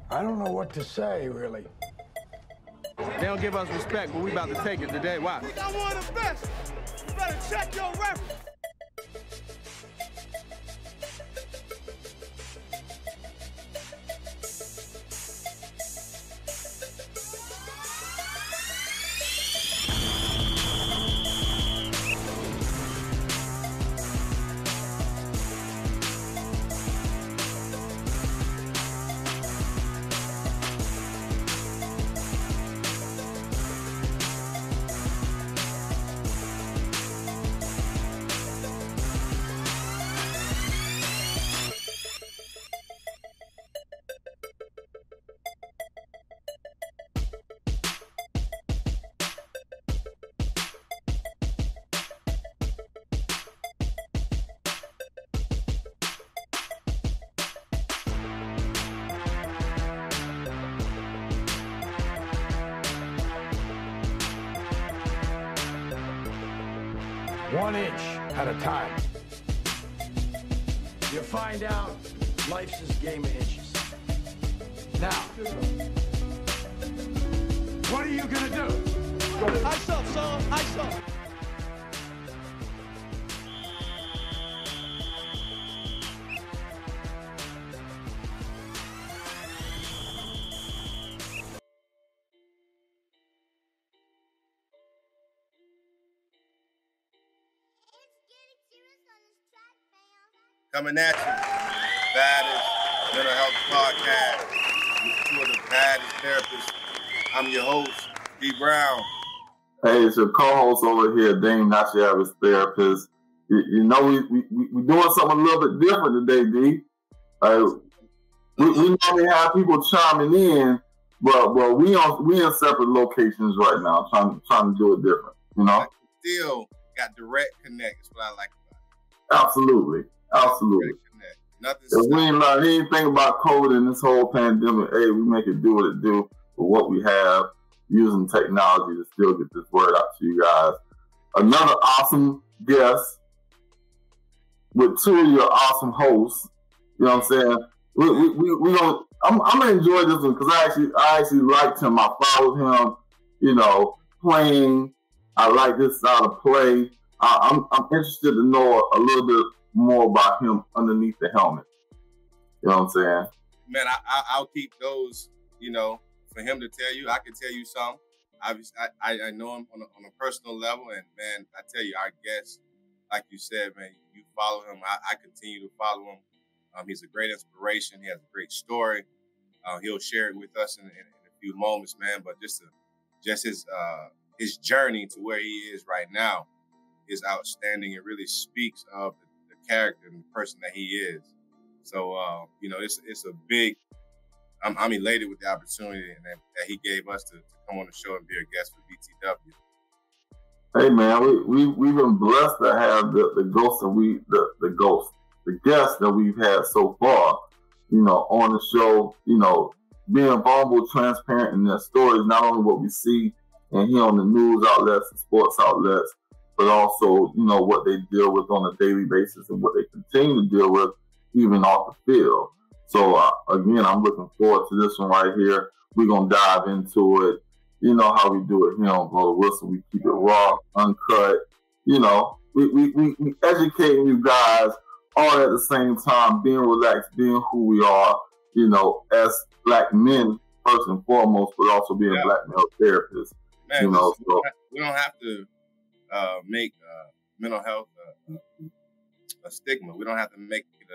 I don't know what to say, really. They don't give us respect, but we about to take it today. Watch. We got one of the best. You better check your reference. One inch at a time. You find out life's this game of inches. Now, what are you gonna do? Ice up, son. Ice up. Coming at you, baddest mental health podcast with two of the baddest therapists. I'm your host, D Brown. Hey, it's your co-host over here, Dame, not your average therapist. You know, we doing something a little bit different today, D. We normally have people chiming in, but we in separate locations right now, trying to do it different. You know, Still got direct connect. That's what I like about it. Absolutely. Nothing. If we ain't learned anything about COVID and this whole pandemic, hey, we make it do what it do with what we have, using technology to still get this word out to you guys. Another awesome guest with two of your awesome hosts. You know what I'm saying? We gonna. I'm gonna enjoy this one because I actually liked him. I followed him. You know, playing. I like this style of play. I'm interested to know a little bit more about him underneath the helmet. You know what I'm saying? Man, I'll keep those, you know, for him to tell you. I can tell you some. Obviously, I know him on a personal level, and man, I tell you, our guest, like you said, man, you follow him. I continue to follow him. He's a great inspiration. He has a great story. He'll share it with us in a few moments, man. But just his journey to where he is right now is outstanding. It really speaks of the character and the person that he is. So, you know, it's a big, I'm elated with the opportunity that he gave us to come on the show and be a guest for BTW. Hey man, we've been blessed to have the guests that we've had so far, you know, on the show, you know, being vulnerable, transparent in their stories, not only what we see and hear on the news outlets and sports outlets, but also, you know, what they deal with on a daily basis and what they continue to deal with even off the field. So again, I'm looking forward to this one right here. We're going to dive into it. You know how we do it here on Blow the Whistle. We keep it raw, uncut. You know, we educating you guys all at the same time, being relaxed, being who we are, you know, as black men, first and foremost, but also being black male therapists. Man, you know, so we don't have to make mental health a stigma. We don't have to make it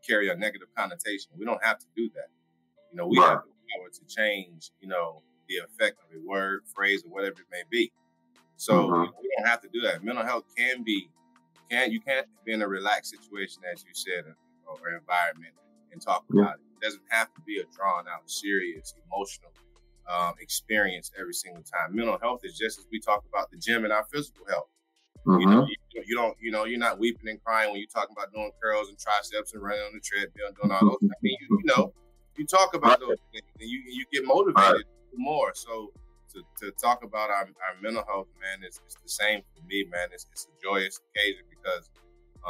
carry a negative connotation. We don't have to do that. You know, we have the power to change, you know, the effect of a word, phrase, or whatever it may be. So we don't have to do that. Mental health you can't be in a relaxed situation, as you said, or environment and talk about it. It doesn't have to be a drawn out, serious, emotional experience every single time. Mental health is just as we talk about the gym and our physical health. You know, you're not weeping and crying when you're talking about doing curls and triceps and running on the treadmill, doing all those. I mean, you know, you talk about those things and you get motivated more. So to talk about our mental health, man, it's the same for me, man. It's a joyous occasion because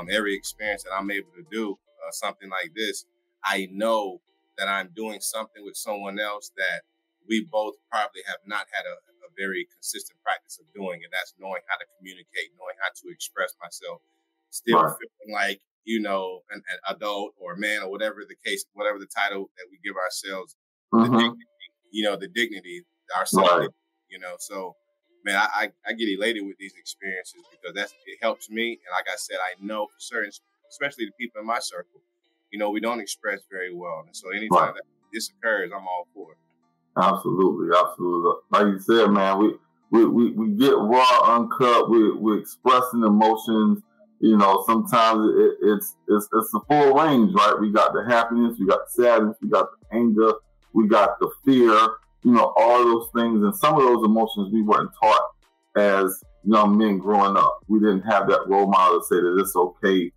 every experience that I'm able to do something like this, I know that I'm doing something with someone else that we both probably have not had a very consistent practice of doing, and that's knowing how to communicate, knowing how to express myself, still feeling like, you know, an adult or a man or whatever the case, whatever the title that we give ourselves, the dignity, you know, the dignity, our self, you know. So, man, I get elated with these experiences because it helps me. And like I said, I know for certain, especially the people in my circle, you know, we don't express very well. And so anytime that this occurs, I'm all for it. Absolutely, absolutely. Like you said, man, we get raw, uncut. We're expressing emotions. You know, sometimes it's a full range, right? We got the happiness, we got the sadness, we got the anger, we got the fear. You know, all those things, and some of those emotions we weren't taught as young men growing up. We didn't have that role model to say that it's okay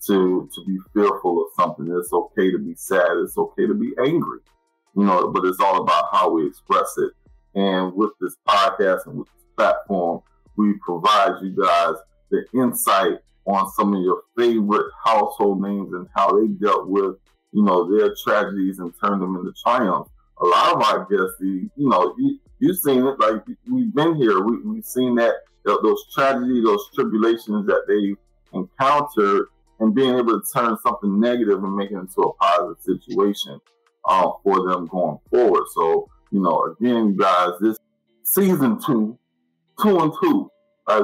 to be fearful of something. It's okay to be sad. It's okay to be angry. You know, but it's all about how we express it. And with this podcast and with this platform, we provide you guys the insight on some of your favorite household names and how they dealt with, you know, their tragedies and turned them into triumphs. A lot of our guests, you know, you've seen it, like we've been here. We've seen that, those tragedies, those tribulations that they've encountered, and being able to turn something negative and make it into a positive situation for them going forward. So, you know, again, you guys, this season 2 and 2,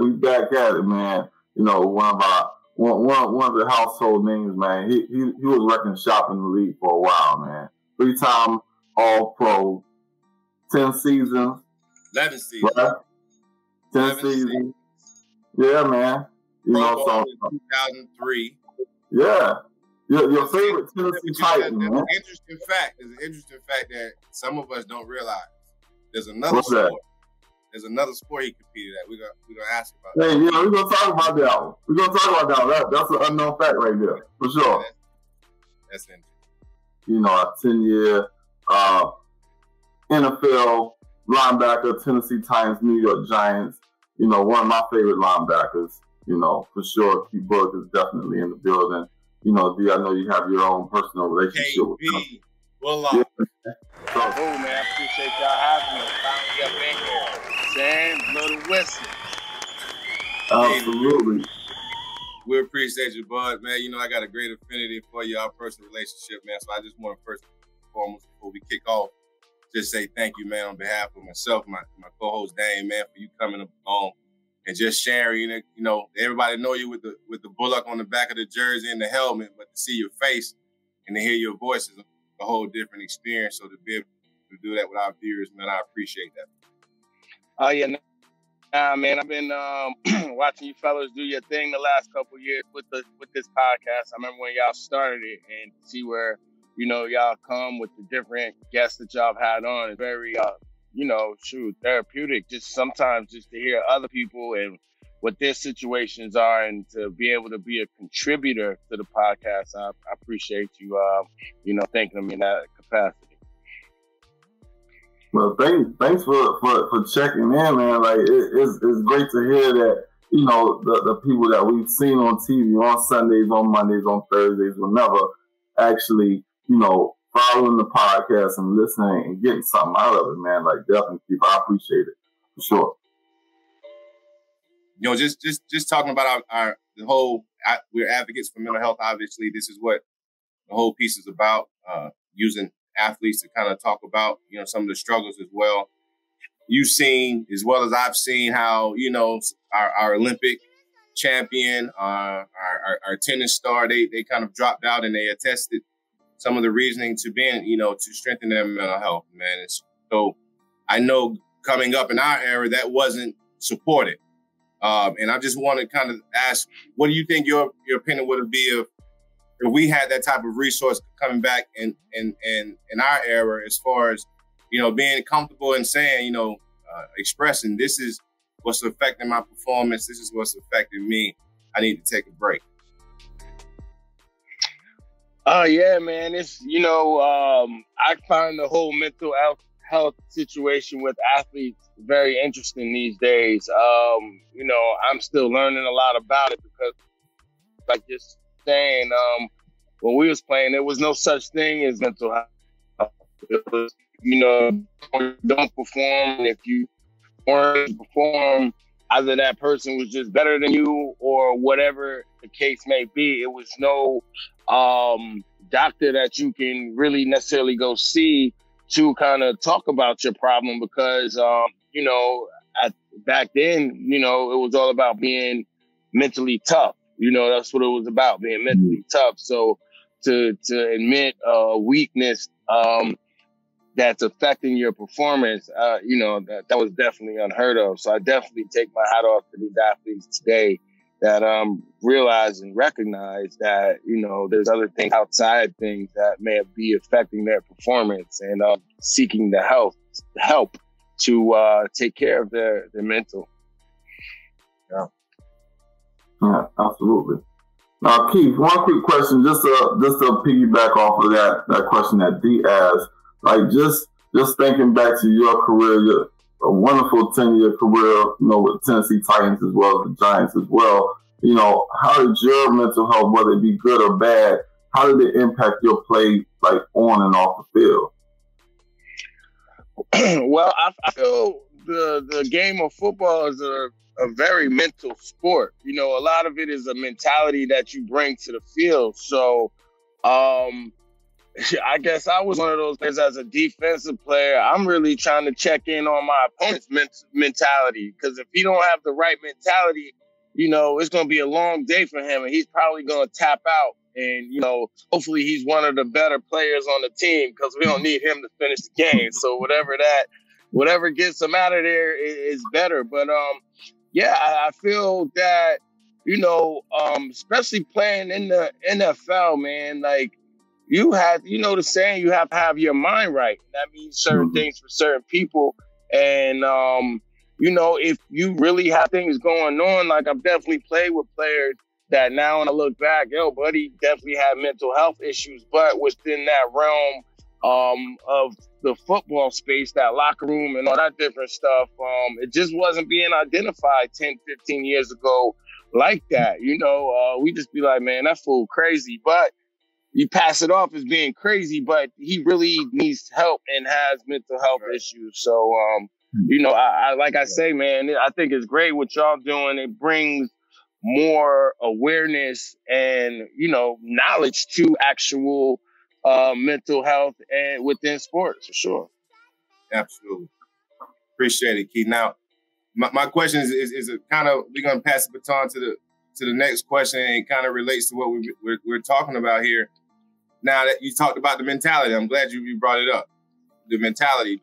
we back at it, man. You know, one of the household names, man. He was wrecking shop in the league for a while, man. 3-time All Pro, 10 seasons, 11 seasons, right? 10 seasons. Yeah, man. You know, so 2003. Yeah. Your favorite Tennessee Titan, man. There's an interesting fact that some of us don't realize. There's another sport. That? There's another sport he competed at. We're gonna ask about that. Hey, yeah, we're gonna talk about that one. We're gonna talk about that one. That's an unknown fact right there, for sure. That's interesting. You know, a 10-year NFL linebacker, Tennessee Titans, New York Giants. You know, one of my favorite linebackers. You know, for sure, Keith Bullock is definitely in the building. You know, Dee, I know you have your own personal relationship with him. Bullock. Yeah. So, man, I appreciate y'all having me. Finally up in here. Sam, blow the whistle. Absolutely. We appreciate you, bud, man. You know, I got a great affinity for you, our personal relationship, man. So I just want to first and foremost, before we kick off, just say thank you, man, on behalf of myself, my co-host Dame, man, for you coming on and just sharing. You know, everybody know you with the Bullock on the back of the jersey and the helmet, but to see your face and to hear your voice is a whole different experience. So to be able to do that with our viewers, man, I appreciate that. Oh yeah, man, I've been watching you fellas do your thing the last couple of years with this podcast. I remember when y'all started it, and see where, you know, y'all come with the different guests that y'all have had on. It's very you know, therapeutic. Just sometimes just to hear other people and what their situations are, and to be able to be a contributor to the podcast. I appreciate you, you know, thanking me in that capacity. Well, thanks for checking in, man. Like it's great to hear that, you know, the people that we've seen on TV on Sundays, on Mondays, on Thursdays, whenever, actually, you know, following the podcast and listening and getting something out of it, man. Like, definitely, people, I appreciate it for sure. You know, just talking about the whole, we're advocates for mental health. Obviously, this is what the whole piece is about, using athletes to kind of talk about, you know, some of the struggles as well. You've seen, as well as I've seen, how, you know, our Olympic champion, our tennis star, they kind of dropped out and they attested some of the reasoning to being, you know, to strengthen their mental health, man. And so I know coming up in our era, that wasn't supported. And I just want to kind of ask, what do you think your opinion would be if we had that type of resource coming back in our era, as far as, you know, being comfortable and saying, you know, expressing, this is what's affecting my performance, this is what's affecting me, I need to take a break? Yeah, man. It's, you know, I find the whole mental health situation with athletes very interesting these days. You know, I'm still learning a lot about it because, like just saying, when we was playing, there was no such thing as mental health. It was, you know, you don't perform. If you weren't perform, either that person was just better than you or whatever the case may be. It was no doctor that you can really necessarily go see to kind of talk about your problem because, you know, back then, you know, it was all about being mentally tough. You know, that's what it was about, being mentally tough. So to admit weakness that's affecting your performance, you know, that was definitely unheard of. So I definitely take my hat off to these athletes today that realize and recognize that, you know, there's other things outside things that may be affecting their performance and seeking the help to take care of their mental. Yeah, absolutely. Now, Keith, one quick question, just to piggyback off of that question that Dee asked, like just thinking back to your career, a wonderful 10-year career, you know, with Tennessee Titans as well as the Giants as well. You know, how did your mental health, whether it be good or bad, how did it impact your play, like on and off the field? Well, I feel the game of football is a very mental sport. You know, a lot of it is a mentality that you bring to the field. So, I guess I was one of those players as a defensive player. I'm really trying to check in on my opponent's mentality, because if he don't have the right mentality, you know, it's going to be a long day for him, and he's probably going to tap out. And, you know, hopefully he's one of the better players on the team, because we don't need him to finish the game. So whatever gets him out of there is better. But, yeah, I feel that, you know, especially playing in the NFL, man, like, you have, you know the saying, you have to have your mind right. That means certain things for certain people. And, you know, if you really have things going on, like I've definitely played with players that now when I look back, yo, buddy definitely had mental health issues, but within that realm of the football space, that locker room and all that different stuff, it just wasn't being identified 10, 15 years ago like that. You know, we just be like, man, that fool crazy. But you pass it off as being crazy, but he really needs help and has mental health issues. So, you know, I like I say, man, I think it's great what y'all doing. It brings more awareness and, you know, knowledge to actual mental health and within sports, for sure. Absolutely. Appreciate it, Keith. Now, my question is kind of, we're going to pass the baton to the next question, and it kind of relates to what we're talking about here. Now that you talked about the mentality, I'm glad you brought it up. The mentality.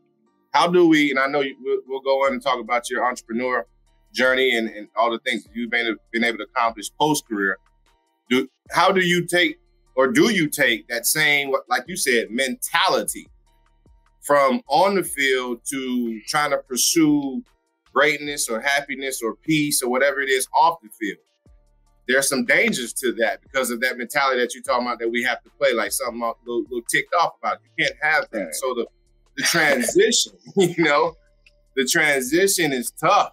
How do we, and I know we'll go on and talk about your entrepreneur journey and all the things you've been able to accomplish post-career. How do you take, or do you take that same, like you said, mentality from on the field to trying to pursue greatness or happiness or peace or whatever it is off the field? There's some dangers to that because of that mentality that you're talking about, that we have to play like something a little ticked off about. You can't have that. So the transition, you know, the transition is tough.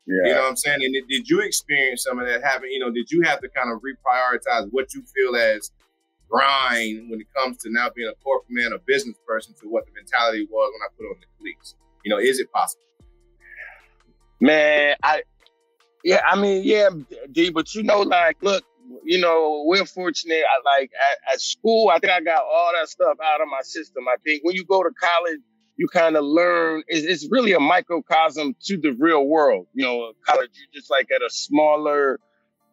Yeah. You know what I'm saying? And did you experience some of that happen? You know, did you have to kind of reprioritize what you feel as grind when it comes to now being a corporate man, a business person, to what the mentality was when I put on the cleats? You know, is it possible? Man, D, but you know, like, look, you know, we're fortunate. At school, I think I got all that stuff out of my system. I think when you go to college, you kind of learn, it's really a microcosm to the real world. You know, college, you're just like at a smaller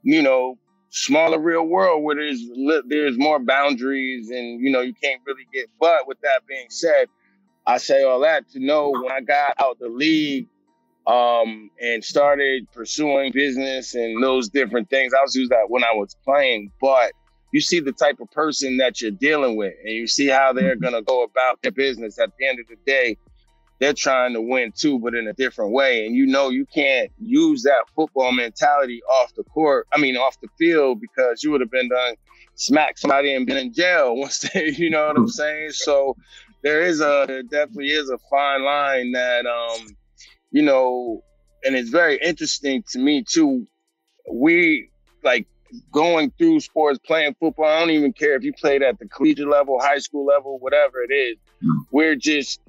real world where there's more boundaries and, you know, you can't really get. But with that being said, I say all that to know when I got out the league, and started pursuing business and those different things. I was using that when I was playing, but you see the type of person that you're dealing with, and you see how they're going to go about their business. At the end of the day, they're trying to win too, but in a different way. And you know, you can't use that football mentality off the field, because you would have been done smack somebody and been in jail once they, you know what I'm saying? So there definitely is a fine line that, you know, and it's very interesting to me too. We, like, going through sports, playing football. I don't even care if you played at the collegiate level, high school level, whatever it is. We're just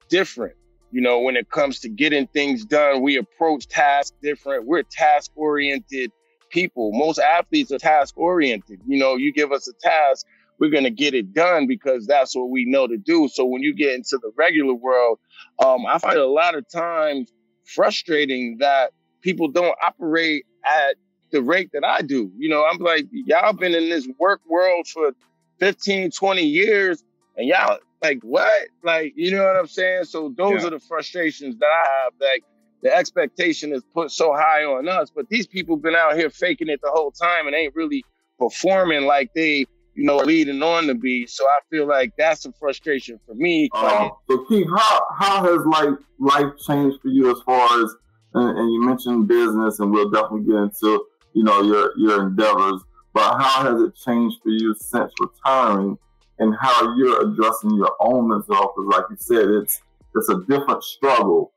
different. You know, when it comes to getting things done, we approach tasks different. We're task-oriented people. Most athletes are task-oriented. You know, you give us a task, we're going to get it done because that's what we know to do. So when you get into the regular world, I find a lot of times frustrating that people don't operate at the rate that I do. You know, I'm like, y'all been in this work world for 15, 20 years, and y'all like, what? Like, you know what I'm saying? So those are the frustrations that I have. Like, the expectation is put so high on us, but these people been out here faking it the whole time and ain't really performing like they, you know, are leading on to be. So I feel like that's a frustration for me. So Keith, how has life changed for you as far as, and you mentioned business, and we'll definitely get into, you know, your endeavors, but how has it changed for you since retiring, and how you're addressing your own mental health? Because like you said, it's a different struggle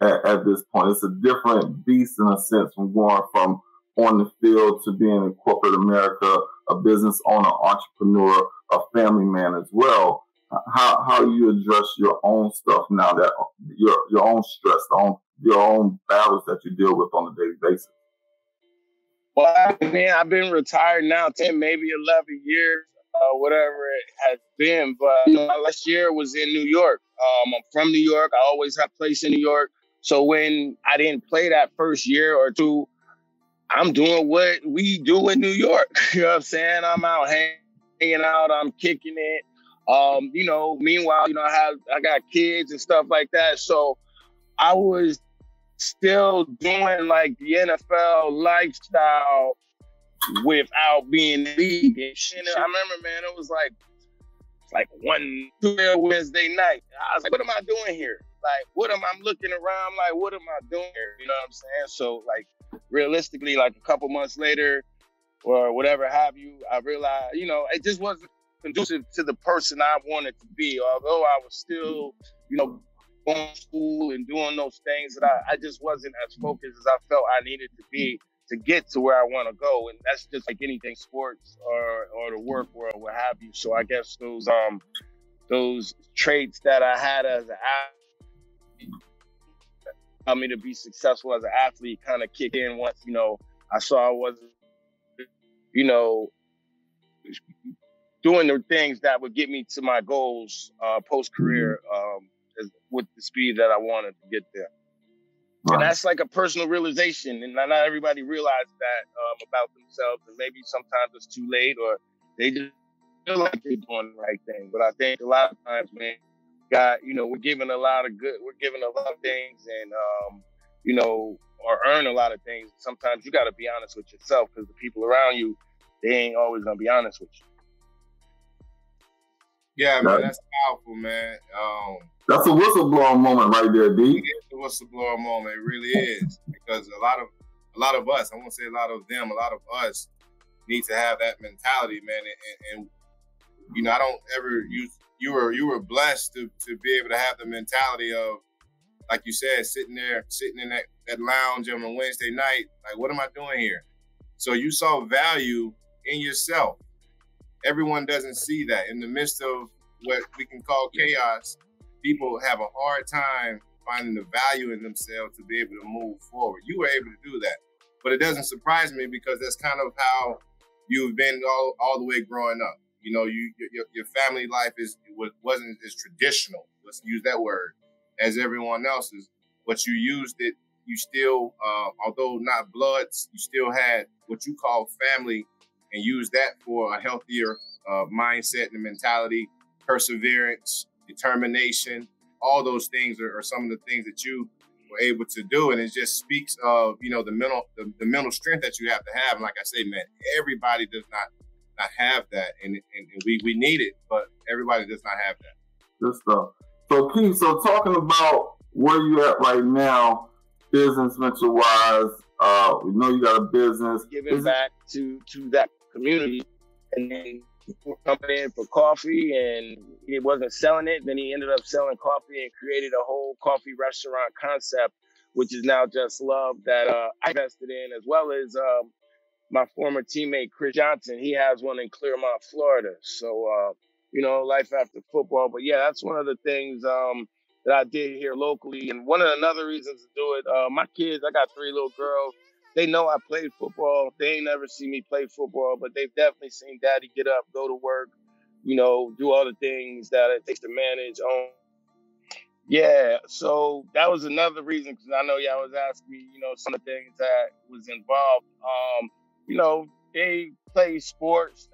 at this point. It's a different beast in a sense from going from on the field to being in corporate America, a business owner, entrepreneur, a family man as well. How you address your own stuff now, that your own stress, your own battles that you deal with on a daily basis? Well, man, I've been retired now 10, maybe 11 years, whatever it has been. But you know, last year was in New York. I'm from New York. I always have a place in New York. So when I didn't play that first year or two, I'm doing what we do in New York. You know what I'm saying? I'm out hanging out. I'm kicking it. You know, meanwhile, you know, I got kids and stuff like that. So I was still doing like the NFL lifestyle without being in the league. And I remember, man, it was like 1-2 Wednesday night. I was like, what am I doing here? Like, I'm looking around, like, what am I doing here? You know what I'm saying? So, like, realistically, like a couple months later or whatever have you, I realized, you know, it just wasn't conducive to the person I wanted to be. Although I was still, you know, going to school and doing those things, that I just wasn't as focused as I felt I needed to be to get to where I want to go. And that's just like anything, sports or the work world, what have you. So I guess those traits that I had as an athlete allowed me to be successful as an athlete kind of kick in once, you know, I saw I wasn't, you know, doing the things that would get me to my goals post-career with the speed that I wanted to get there. Right. And that's like a personal realization, and not everybody realizes that about themselves, and maybe sometimes it's too late or they just feel like they're doing the right thing. But I think a lot of times, man, we're given a lot of things and, you know, or earn a lot of things. Sometimes you got to be honest with yourself, because the people around you, they ain't always going to be honest with you. Yeah, man, that's powerful, man. That's a whistleblower moment right there, D. It is a whistleblower moment. It really is, because a lot of us, I won't say a lot of them, a lot of us need to have that mentality, man. And you know, I don't ever use. You were blessed to be able to have the mentality of, like you said, sitting in that lounge on a Wednesday night, like, what am I doing here? So you saw value in yourself. Everyone doesn't see that. In the midst of what we can call chaos, people have a hard time finding the value in themselves to be able to move forward. You were able to do that. But it doesn't surprise me, because that's kind of how you've been all the way growing up. You know, your family life wasn't as traditional, let's use that word, as everyone else's. But you used it, you still, although not bloods, you still had what you call family, and used that for a healthier mindset and mentality, perseverance, determination. All those things are some of the things that you were able to do. And it just speaks of, you know, the mental strength that you have to have. And like I say, man, everybody does not have that, and we need it, but everybody does not have that. Good stuff. So Keith, talking about where you at right now, business venture wise, we know you got a business. Giving back to that community, and then coming in for coffee, and he wasn't selling it. Then he ended up selling coffee and created a whole coffee restaurant concept, which is now Just Love, that I invested in, as well as my former teammate, Chris Johnson, he has one in Clearmont, Florida. So, you know, life after football. But yeah, that's one of the things that I did here locally. And one of the other reasons to do it, my kids, I got 3 little girls. They know I played football. They ain't never seen me play football, but they've definitely seen daddy get up, go to work, you know, do all the things that it takes to manage on. Yeah, so that was another reason, because I know y'all was asking me, you know, some of the things that was involved. You know, they play sports.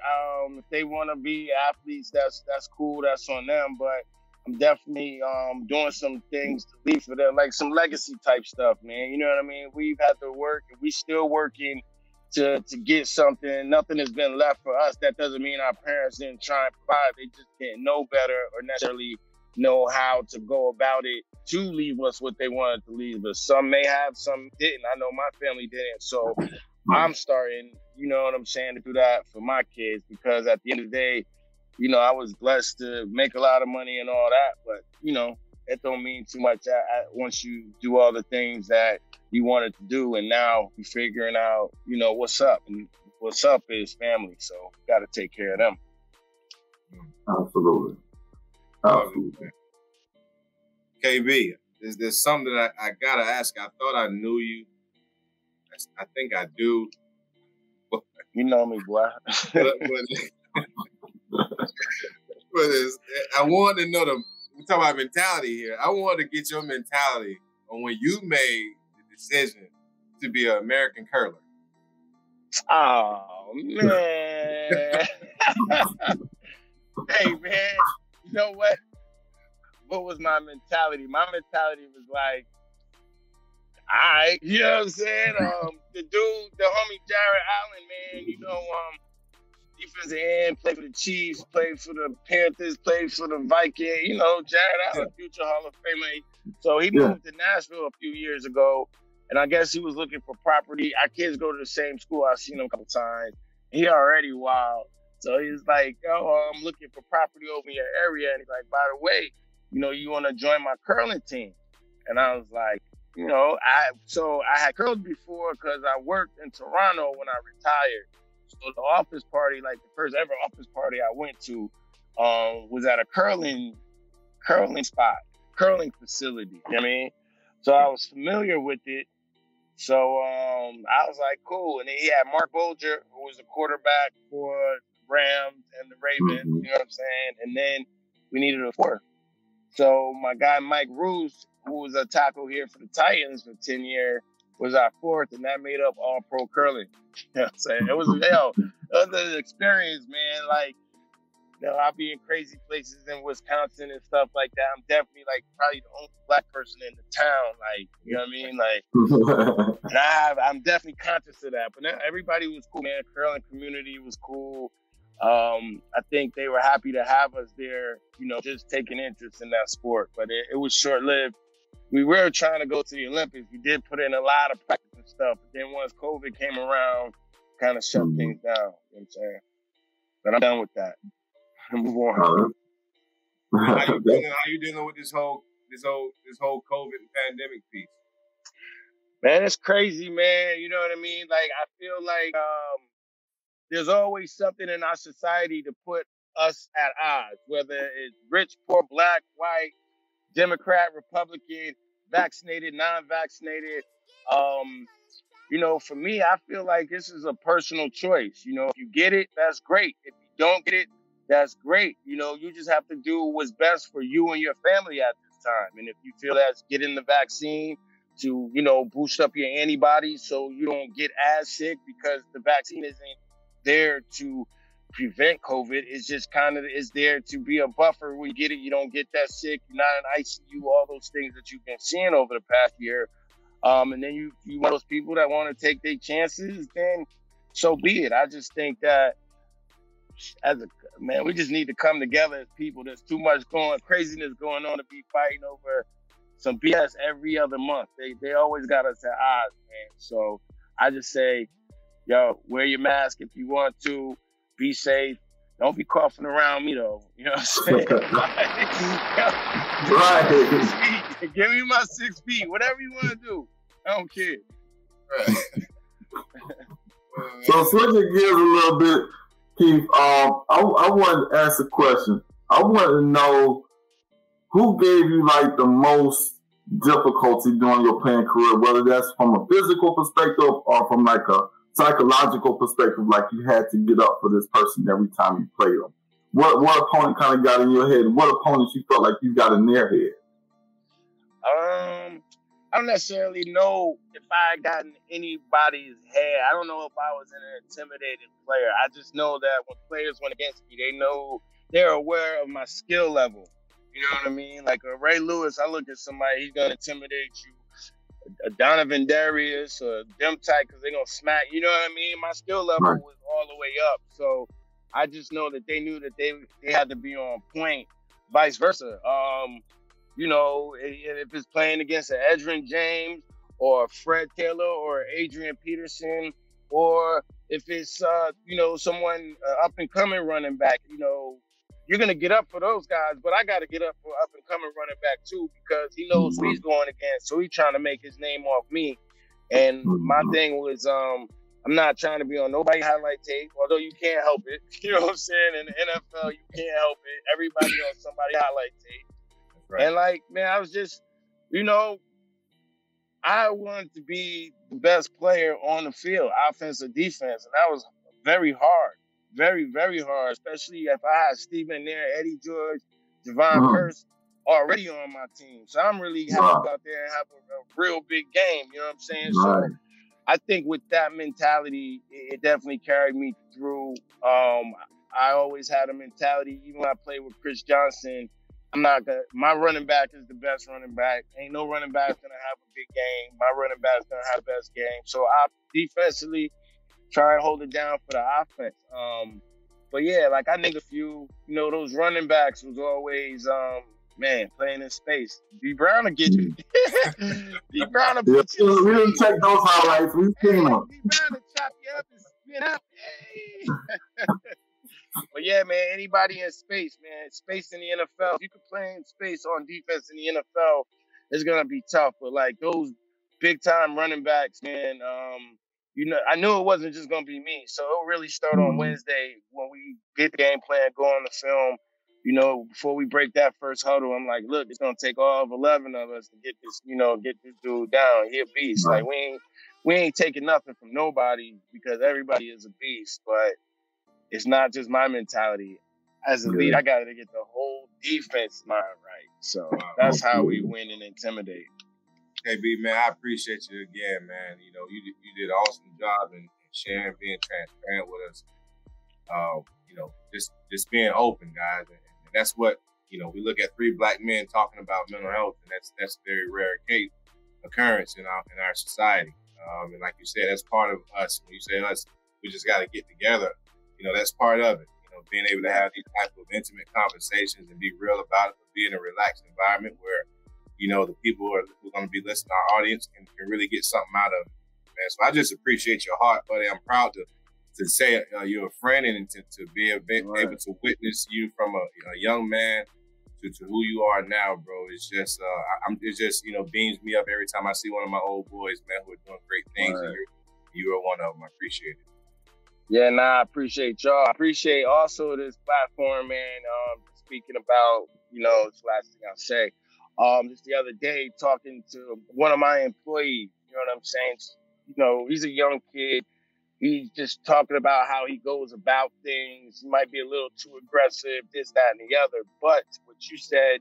If they want to be athletes, that's cool. That's on them. But I'm definitely doing some things to leave for them, like some legacy type stuff, man. You know what I mean? We've had to work, and we still working to get something. Nothing has been left for us. That doesn't mean our parents didn't try and provide. They just didn't know better or necessarily know how to go about it to leave us what they wanted to leave us. Some may have, some didn't. I know my family didn't. So I'm starting, you know what I'm saying, to do that for my kids, because at the end of the day, you know, I was blessed to make a lot of money and all that, but, you know, it don't mean too much once you do all the things that you wanted to do, and now you're figuring out, you know, what's up. And what's up is family, so got to take care of them. Absolutely. KB, there's something that I got to ask. I thought I knew you. I think I do. You know me, boy. But I wanted to know we talk about mentality here. I wanted to get your mentality on when you made the decision to be an American curler. Oh, man. Hey, man, you know what? What was my mentality? My mentality was like, all right, you know what I'm saying? The homie Jared Allen, man, you know, defensive end, played for the Chiefs, played for the Panthers, played for the Vikings. You know, Jared Allen, future Hall of Famer. So he moved to Nashville a few years ago, and I guess he was looking for property. Our kids go to the same school. I've seen him a couple times. He already wild. So he was like, yo, I'm looking for property over in your area. And he's like, by the way, you know, you want to join my curling team? And I was like, you know, I had curled before because I worked in Toronto when I retired. So the office party, like the first ever office party I went to, was at a curling spot, curling facility. You know what I mean? So I was familiar with it. So I was like, cool. And then he had Mark Bolger, who was the quarterback for the Rams and the Ravens. You know what I'm saying? And then we needed a fourth. So my guy Mike Roos, who was a tackle here for the Titans for 10 years, was our fourth, and that made up All Pro Curling. You know what I'm saying? It was an experience, man. Like, you know, I'll be in crazy places in Wisconsin and stuff like that. I'm definitely like probably the only black person in the town. Like, you know what I mean? Like, and I'm definitely conscious of that. But everybody was cool, man. Curling community was cool. I think they were happy to have us there, you know, just taking interest in that sport. But it was short-lived. We were trying to go to the Olympics. We did put in a lot of practice and stuff. But then once COVID came around, kind of shut things down. You know what I'm saying? But I'm done with that. Move on. How you dealing with this whole COVID pandemic piece? Man, it's crazy, man. You know what I mean? Like, I feel like there's always something in our society to put us at odds, whether it's rich, poor, black, white, Democrat, Republican, vaccinated, non-vaccinated. You know, for me, I feel like this is a personal choice. You know, if you get it, that's great. If you don't get it, that's great. You know, you just have to do what's best for you and your family at this time. And if you feel that's getting the vaccine to, you know, boost up your antibodies so you don't get as sick, because the vaccine isn't there to prevent COVID. It's just kind of is there to be a buffer. When you get it, you don't get that sick. You're not in ICU, all those things that you've been seeing over the past year. And then you want those people that want to take their chances, then so be it. I just think that we just need to come together as people. There's too much craziness going on to be fighting over some BS every other month. They always got us at odds, man. So I just say, yo, wear your mask if you want to. Be safe. Don't be coughing around me, though. You know what I'm saying? Right. Give me my 6 feet. Whatever you want to do. I don't care. Right. So switching gears a little bit, Keith, I wanted to ask a question. I wanted to know who gave you like the most difficulty during your playing career, whether that's from a physical perspective or from like a psychological perspective, like you had to get up for this person every time you played them. What opponent kind of got in your head? What opponents you felt like you got in their head? I don't necessarily know if I got in anybody's head. I don't know if I was an intimidated player. I just know that when players went against me, they're aware of my skill level. You know what I mean? Like a Ray Lewis, I look at somebody, he's gonna intimidate you. A Donovan Darius or them type, because they're gonna smack. You know what I mean? My skill level was all the way up. So I just know that they knew that they had to be on point. Vice versa. You know, if it's playing against an Edgerrin James or Fred Taylor or Adrian Peterson, or if it's, you know, someone up and coming running back, you know, you're going to get up for those guys, but I got to get up for up and coming running back too, because he knows who he's going against. So he's trying to make his name off me. And my thing was, I'm not trying to be on nobody's highlight tape, although you can't help it. You know what I'm saying? In the NFL, you can't help it. Everybody on somebody's highlight tape. Right. And like, man, I was just, you know, I wanted to be the best player on the field, offense or defense. And that was very hard, very, very hard, especially if I had Steve in there, Eddie George, Javon Curse already on my team. So I'm really happy to go out there and have a real big game. You know what I'm saying? So I think with that mentality, it definitely carried me through. I always had a mentality, even when I played with Chris Johnson, my running back is the best running back. Ain't no running back gonna have a big game. My running back's gonna have the best game. So I defensively try and hold it down for the offense. But yeah, like I think a few, you know, those running backs was always, man, playing in space. D Brown will get you. D Brown will put you. We didn't check those highlights. We seen them. D Brown will chop you up and spin up. Hey. But yeah, man, anybody in space, man, space in the NFL. If you can play in space on defense in the NFL, it's gonna be tough. But like those big time running backs, man, you know, I knew it wasn't just gonna be me. So it'll really start on Wednesday when we get the game plan, go on the film. You know, before we break that first huddle, I'm like, look, it's gonna take all of 11 of us to get this, you know, get this dude down. He a beast. Like we ain't taking nothing from nobody because everybody is a beast, but it's not just my mentality. As a lead, I got to get the whole defense mind right. So that's how we win and intimidate. Hey, B, man, I appreciate you again, man. You know, you did an awesome job in sharing, being transparent with us. You know, just being open, guys. And that's what, you know, we look at 3 black men talking about mental health, and that's a very rare occurrence in our society. And like you said, that's part of us. When you say us, we just got to get together. You know, that's part of it. You know, being able to have these type of intimate conversations and be real about it, but be in a relaxed environment where, you know, the people who are going to be listening, our audience, can really get something out of it, man. So I just appreciate your heart, buddy. I'm proud to say you're a friend and to be able to witness you from a young man to who you are now, bro. It's just, it just, you know, beams me up every time I see one of my old boys, man, who are doing great things. And you are one of them. I appreciate it. Yeah, I appreciate y'all. I appreciate also this platform, man. Speaking about, you know, it's the last thing I'll say. Just the other day, talking to one of my employees, you know what I'm saying? You know, he's a young kid. He's just talking about how he goes about things. He might be a little too aggressive, this, that, and the other. But what you said,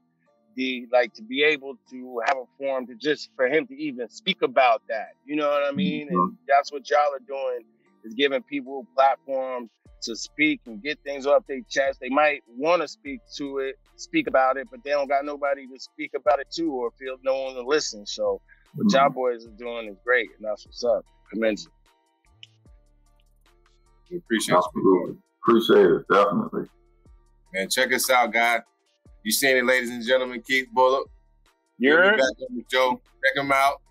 like to be able to have a forum to just for him to even speak about that, you know what I mean? And that's what y'all are doing. Is giving people a platform to speak and get things off their chest. They might want to speak about it, but they don't got nobody to speak about it to or feel no one to listen. So what y'all boys are doing is great, and that's what's up. Commend you. We appreciate you. Appreciate it, definitely. Man, check us out, guys. You seen it, ladies and gentlemen, Keith Bullock. You're back on the show. Check him out.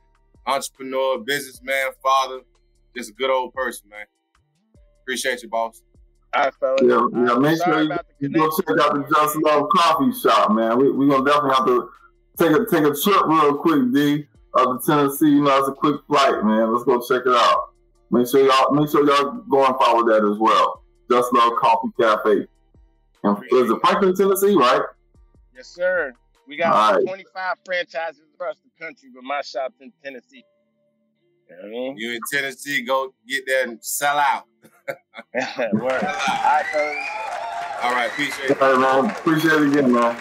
Entrepreneur, businessman, father. Just a good old person, man. Appreciate you, boss. All right, fellas. Yeah, make sure you go check out the Just Love Coffee Shop, man. We're going to definitely have to take a trip real quick, D, up to Tennessee. You know, it's a quick flight, man. Let's go check it out. Make sure y'all go and follow that as well. Just Love Coffee Cafe. And is it Franklin, Tennessee, right? Yes, sir. We got 25 franchises across the country, but my shop's in Tennessee. You know what I mean? You in Tennessee, go get there and sell out. Word. All right, appreciate it. All right, man. Appreciate it again, man.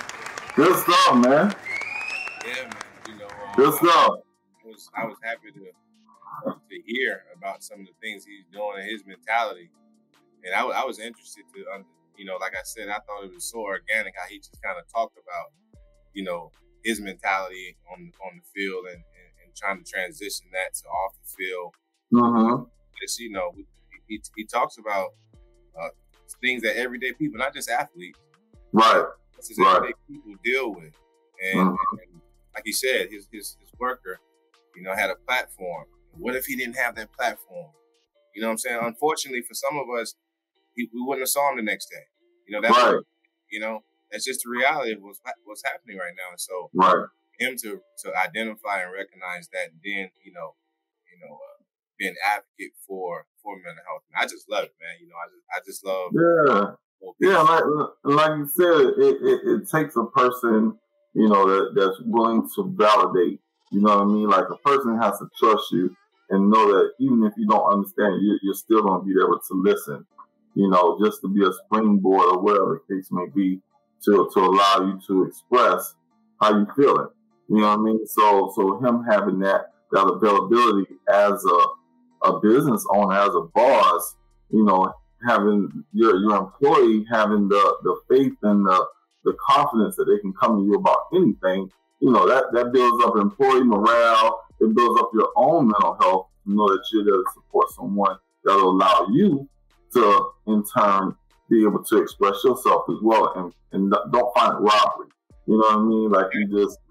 Good stuff, man. Yeah, man. You know, good stuff. I was happy to hear about some of the things he's doing and his mentality. And I was interested to, you know, like I said, I thought it was so organic how he just kind of talked about, you know, his mentality on the field and trying to transition that to off the field. Because, you know, he talks about things that everyday people, not just athletes, everyday people deal with. And like he said, his worker, you know, had a platform. What if he didn't have that platform? You know what I'm saying? Unfortunately, for some of us, we wouldn't have saw him the next day. You know, that's you know, that's just the reality of what's happening right now. And so him to identify and recognize that, and then you know, be an advocate for mental health. And I just love it, man. You know, I just love like you said, it takes a person, you know, that's willing to validate. You know what I mean? Like a person has to trust you and know that even if you don't understand, you're still going to be able to listen. You know, just to be a springboard or whatever the case may be, to allow you to express how you feeling. You know what I mean? So him having that availability as a business owner, as a boss, you know, having your employee having the faith and the confidence that they can come to you about anything, you know, that builds up employee morale. It builds up your own mental health to know that you're there to support someone that will allow you to, in turn, be able to express yourself as well, and don't find it robbery. You know what I mean? Like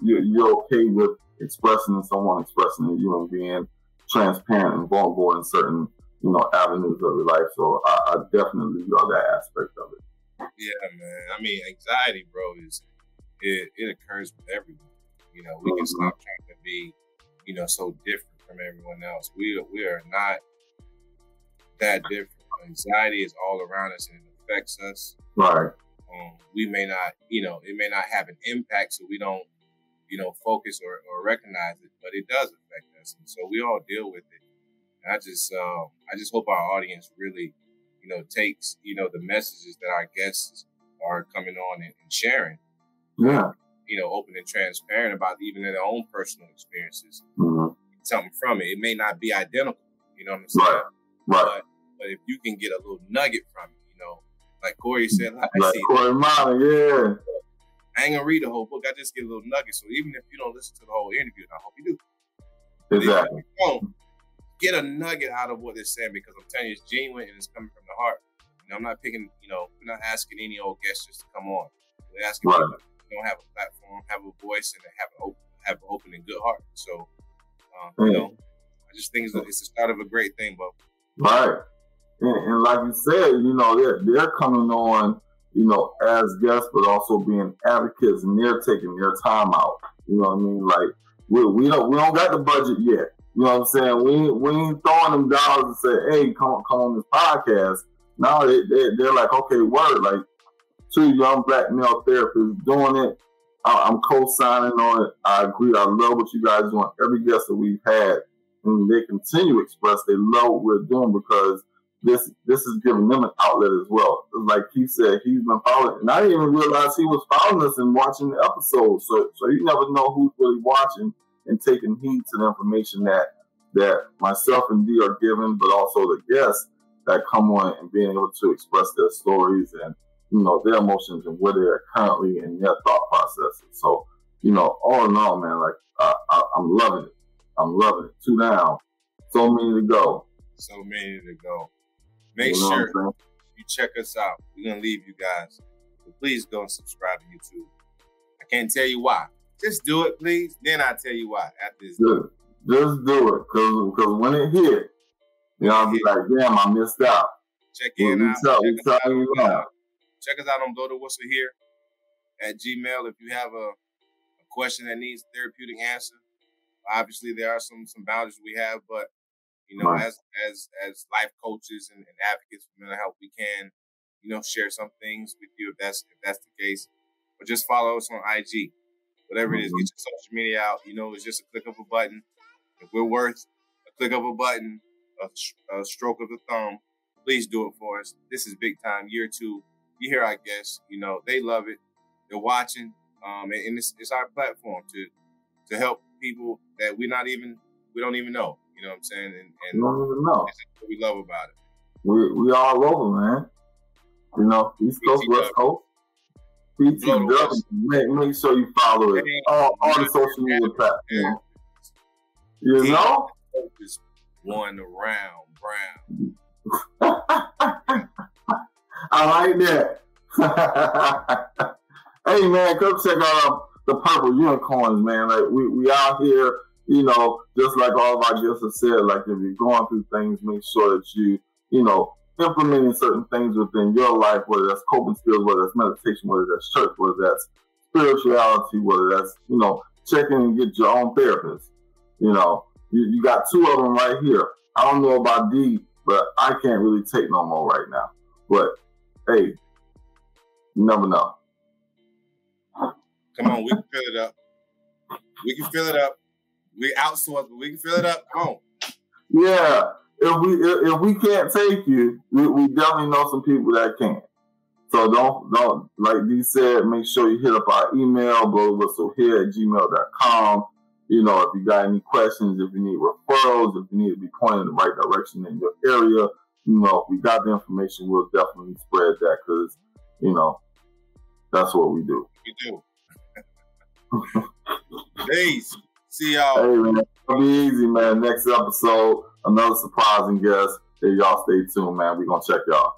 you're okay with expressing you and being transparent and vulnerable in certain, you know, avenues of your life. So I definitely love that aspect of it. Yeah, man. I mean, anxiety, bro, it occurs with everyone. You know, we can stop trying to be, you know, so different from everyone else. We are not that different. Anxiety is all around us and it affects us. Right. We may not, you know, it may not have an impact, so we don't, you know, focus or recognize it, but it does affect us. And so we all deal with it. And I just hope our audience really, you know, takes, you know, the messages that our guests are coming on and sharing. Yeah. You know, open and transparent about even their own personal experiences. Something from it. It may not be identical, you know what I'm saying? Right. But if you can get a little nugget from it, you know, like Corey said, like Corey Mata, yeah. I ain't gonna read the whole book. I just get a little nugget. So even if you don't listen to the whole interview, I hope you do. Exactly. If you don't, get a nugget out of what they're saying, because I'm telling you, it's genuine and it's coming from the heart. You know, I'm not picking, you know, we're not asking any old guests just to come on. We're asking people who don't have a platform, have a voice, and have an open and good heart. So, you know, I just think it's the start of a great thing, Bo. Right. And like you said, you know, they're coming on, you know, as guests, but also being advocates, and they're taking their time out. You know what I mean? Like we don't got the budget yet. You know what I'm saying? We ain't throwing them dollars and say, hey, come on this podcast. Now they're like, okay, word, like 2 young black male therapists doing it. I'm co-signing on it. I agree. I love what you guys are doing. Every guest that we've had, and they continue to express they love what we're doing, because this is giving them an outlet as well. Like Keith said, he's been following, and I didn't even realize he was following us and watching the episodes. So you never know who's really watching and taking heed to the information that myself and Dee are giving, but also the guests that come on and being able to express their stories and, you know, their emotions and where they're currently in their thought processes. So, you know, all in all, man, like I'm loving it. I'm loving it. 2 down. So many to go. So many to go. Make sure you check us out. We're going to leave you guys. So please go and subscribe to YouTube. I can't tell you why. Just do it, please. Then I'll tell you why after this. Just do it. Because when it hit, you know, I'll be like, damn, I missed out. Check in out. Check us out on Blow the Whistle here at Gmail if you have a question that needs therapeutic answer. Obviously, there are some boundaries we have, but You know, right. as life coaches and advocates for mental health, we can, you know, share some things with you if that's the case. Or just follow us on IG. Whatever it is, get your social media out. You know, it's just a click of a button. If we're worth a click of a button, a stroke of the thumb, please do it for us. This is big time, year 2. You hear our guests, you know, they love it. They're watching. And it's our platform to help people that we don't even know. You know what I'm saying? And don't even know. That's what we love about it. We all over, man. You know, East Coast, West Coast. PTW. Make sure you follow it. All the social media platforms. You know? Just won around Brown. I like that. Hey man, come check out the Purple Unicorns, man. Like we out here, you know, just like all of our guests have said, like if you're going through things, make sure that you know, implementing certain things within your life, whether that's coping skills, whether that's meditation, whether that's church, whether that's spirituality, whether that's, you know, checking and get your own therapist. You know, you got 2 of them right here. I don't know about Dee, but I can't really take no more right now. But hey, you never know. Come on, we can fill it up. We can fill it up. We outsource, but we can fill it up. Come on. Yeah. If we can't take you, we definitely know some people that can. So don't like Dee said, make sure you hit up our email, blowthewhistlehere@gmail.com. You know, if you got any questions, if you need referrals, if you need to be pointed in the right direction in your area, you know, if we got the information, we'll definitely spread that because, you know, that's what we do. We do. Peace. See y'all. Hey, man. It'll be easy, man. Next episode, another surprising guest. Hey, y'all stay tuned, man. We're going to check y'all.